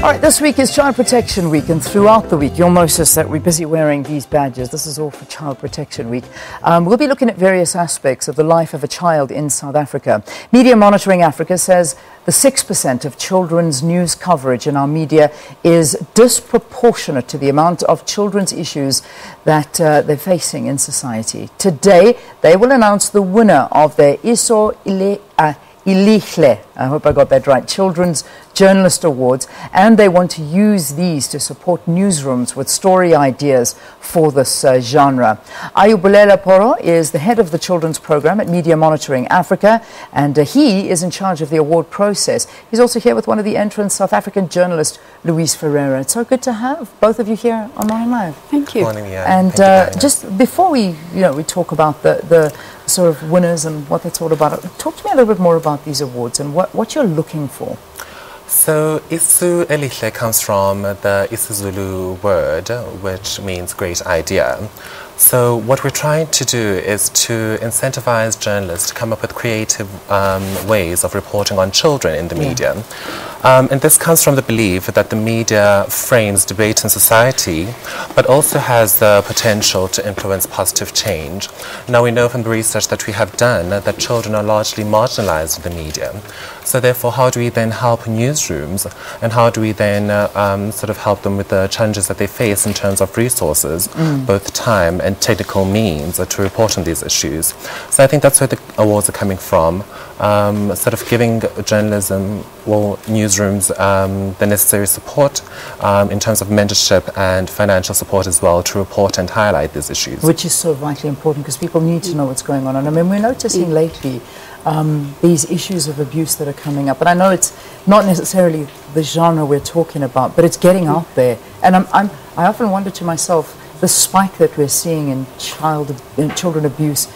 All right, this week is Child Protection Week, and throughout the week, you'll notice that we're busy wearing these badges. This is all for Child Protection Week. We'll be looking at various aspects of the life of a child in South Africa. Media Monitoring Africa says the 6% of children's news coverage in our media is disproportionate to the amount of children's issues that they're facing in society. Today, they will announce the winner of their Elihle, I hope I got that right, Children's Journalist Awards, and they want to use these to support newsrooms with story ideas for this genre. Ayabulela Poro is the head of the children's program at Media Monitoring Africa, and he is in charge of the award process. He's also here with one of the entrants, South African journalist Louise Ferreira. It's so good to have both of you here on Morning Live. Thank you. Morning, yeah. And just before we talk about the sort of winners and what that's all about, talk to me a little bit more about these awards and what you're looking for. So, Isu Elihle comes from the isiZulu word, which means great idea. So what we're trying to do is to incentivize journalists to come up with creative ways of reporting on children in the media. And this comes from the belief that the media frames debate in society, but also has the potential to influence positive change. Now we know from the research that we have done that children are largely marginalized in the media. So therefore, how do we then help newsrooms, and how do we then sort of help them with the challenges that they face in terms of resources, both time and technical means to report on these issues. So I think that's where the awards are coming from, sort of giving journalism, well, newsrooms the necessary support in terms of mentorship and financial support as well to report and highlight these issues. Which is so vitally important because people need to know what's going on. And I mean, we're noticing lately these issues of abuse that are coming up. And I know it's not necessarily the genre we're talking about, but it's getting out there. And I often wonder to myself, the spike that we're seeing in children abuse,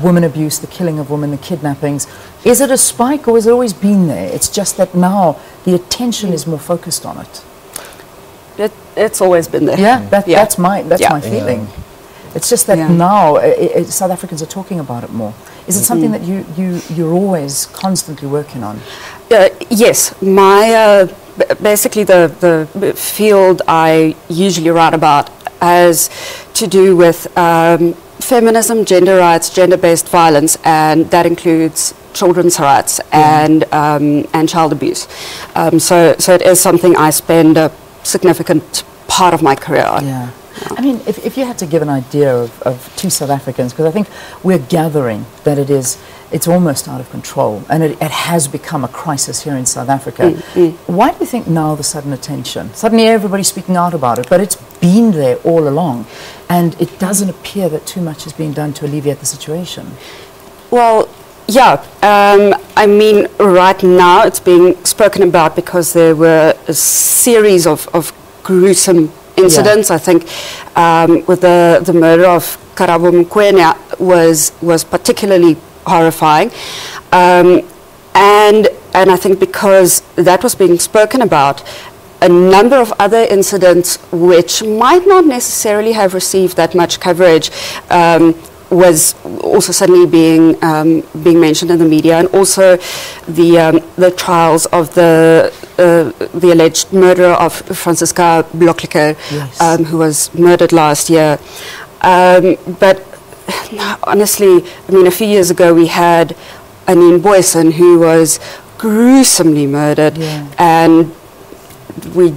women abuse, the killing of women, the kidnappings, is it a spike or has it always been there? It's just that now the attention is more focused on it. It's always been there. Yeah, that's my feeling. It's just that now South Africans are talking about it more. Is it something that you're always constantly working on? Yes, my basically the field I usually write about has to do with feminism, gender rights, gender-based violence, and that includes children's rights and child abuse. So it is something I spend a significant part of my career on. Yeah. I mean, if you had to give an idea of two South Africans, because I think we're gathering that it's almost out of control, and it has become a crisis here in South Africa. Why do you think now the sudden attention? Suddenly everybody's speaking out about it, but it's been there all along, and it doesn't appear that too much is being done to alleviate the situation. Well, yeah, I mean, right now it's being spoken about because there were a series of gruesome incidents. I think with the murder of Karabo Mkwenya was particularly horrifying, and I think because that was being spoken about, a number of other incidents which might not necessarily have received that much coverage was also suddenly being mentioned in the media, and also the trials of the alleged murder of Francisca Blockleker, who was murdered last year. But honestly, I mean, a few years ago we had Anine Boyson, who was gruesomely murdered, and we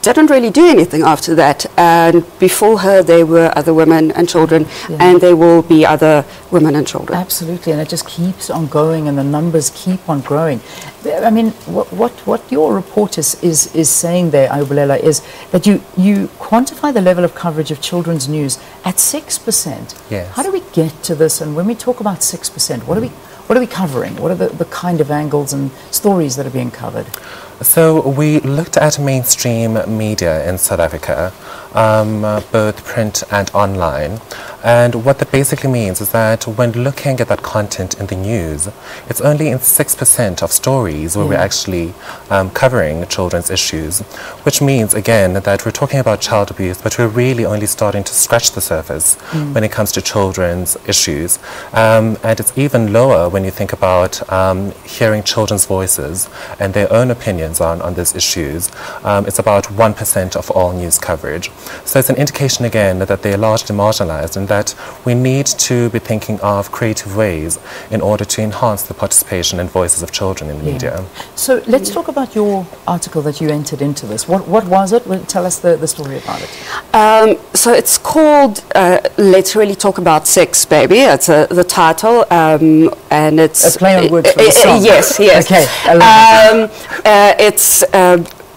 didn't really do anything after that. And before her, there were other women and children, and there will be other women and children. Absolutely, and it just keeps on going, and the numbers keep on growing. I mean, what your report is saying there, Ayabulela, is that you quantify the level of coverage of children's news at 6%. Yes. How do we get to this? And when we talk about 6%, what are we covering? What are the kind of angles and stories that are being covered? So we looked at mainstream media in South Africa, both print and online, And what that basically means is that when looking at that content in the news, it's only in 6% of stories where we're actually covering children's issues, which means, again, that we're talking about child abuse, but we're really only starting to scratch the surface when it comes to children's issues. And it's even lower when you think about hearing children's voices and their own opinions on these issues. It's about 1% of all news coverage. So it's an indication, again, that they're largely marginalized and that we need to be thinking of creative ways in order to enhance the participation and voices of children in the media. So let's talk about your article that you entered into this. What was it? Tell us the story about it. So it's called Let's Really Talk About Sex, Baby. It's the title, and it's a play on words for the song. Yes. Okay.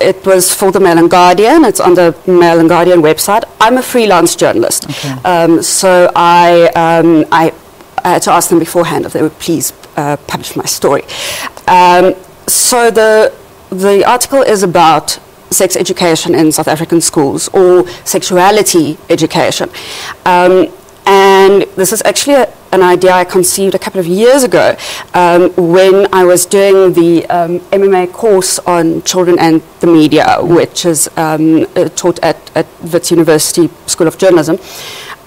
It was for the Mail and Guardian. It's on the Mail and Guardian website. I'm a freelance journalist, so I had to ask them beforehand if they would please publish my story. So the article is about sex education in South African schools, or sexuality education. And this is actually an idea I conceived a couple of years ago when I was doing the MMA course on children and the media, which is taught at Wits University School of Journalism.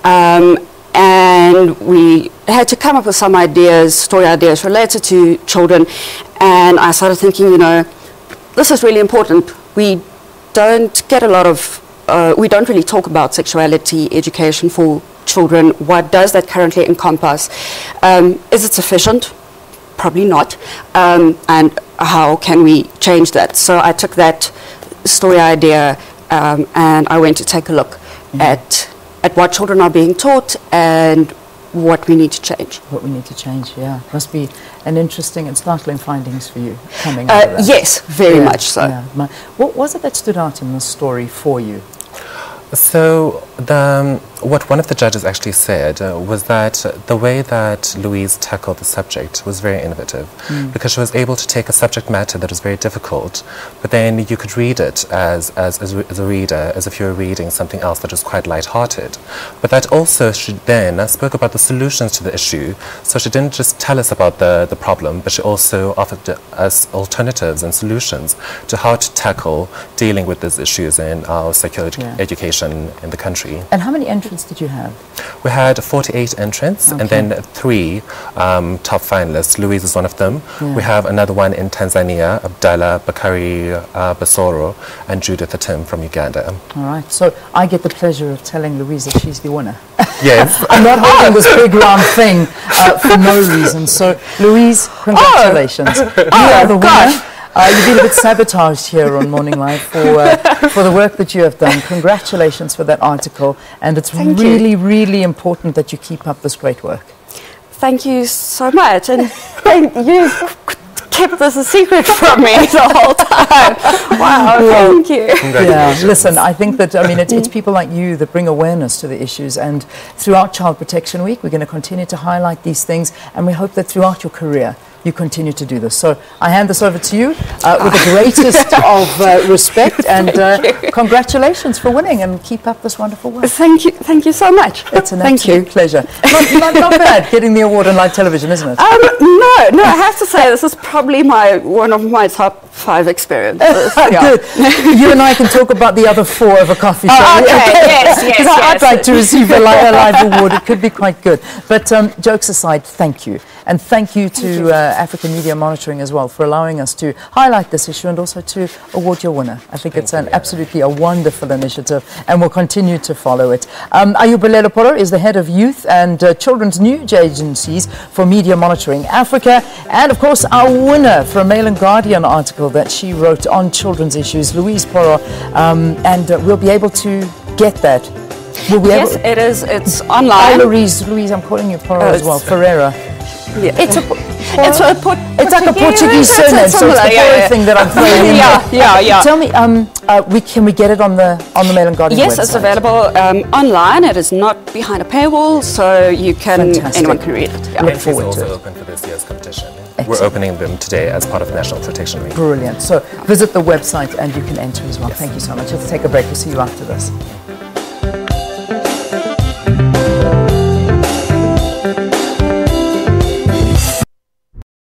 And we had to come up with some ideas, story ideas related to children. And I started thinking, this is really important. We don't get a lot of, we don't really talk about sexuality education for children. What does that currently encompass? Is it sufficient? Probably not. And how can we change that? So I took that story idea and I went to take a look at what children are being taught and what we need to change. What we need to change, yeah. Must be an interesting and startling findings for you coming out of that. Yes, very much so. Yeah. What was it that stood out in the story for you? So what one of the judges actually said was that the way that Louise tackled the subject was very innovative, because she was able to take a subject matter that was very difficult, but then you could read it as a reader, as if you were reading something else that was quite light-hearted. But that also she then spoke about the solutions to the issue. So she didn't just tell us about the problem, but she also offered us alternatives and solutions to how to tackle dealing with these issues in our secular education in the country. And how many entrants did you have? We had 48 entrants, and then 3 top finalists. Louise is one of them. We have another one in Tanzania, Abdallah Bakari Basoro, and Judith Atim from Uganda. All right, so I get the pleasure of telling Louise that she's the winner. Yes. I'm not holding this big round thing for no reason. So Louise, congratulations. You are the winner. You've been a bit sabotaged here on Morning Live for the work that you have done. Congratulations for that article, and it's really important that you keep up this great work. Thank you so much, and you kept this a secret from me the whole time. Wow, thank you. Yeah, listen, I think that, it's people like you that bring awareness to the issues, and throughout Child Protection Week, we're going to continue to highlight these things, and we hope that throughout your career, you continue to do this. So I hand this over to you with the greatest of respect, and congratulations for winning, and keep up this wonderful work. Thank you so much. It's an absolute pleasure. Not bad getting the award on live television, isn't it? No, I have to say this is probably one of my top 5 experiences. Good. You and I can talk about the other 4 over coffee. Okay. Yes. I'd like to receive a live award. It could be quite good. But jokes aside, thank you. And thank you to African Media Monitoring as well for allowing us to highlight this issue and also to award your winner. I think it's absolutely a wonderful initiative, and we'll continue to follow it. Ayabulela Poro is the head of youth and children's news agencies for Media Monitoring Africa, and of course our winner for a Mail and Guardian article that she wrote on children's issues, Louise Poro, and we'll be able to get that. Yes, it is. It's online. Hi, Louise, I'm calling you Poro as well. Ferreira. Yeah. It's like a Portuguese surname, so it's the Poro thing that I'm throwing in. Yeah. Tell me, can we get it on the Mail and Guardian website? Yes, it's available online. It is not behind a paywall, so you can anyone can read it. Look forward to it. Also open for this year's competition. Excellent. We're opening them today as part of National Protection Week. Brilliant. So visit the website and you can enter as well. Yes. Thank you so much. Let's take a break. We'll see you after this.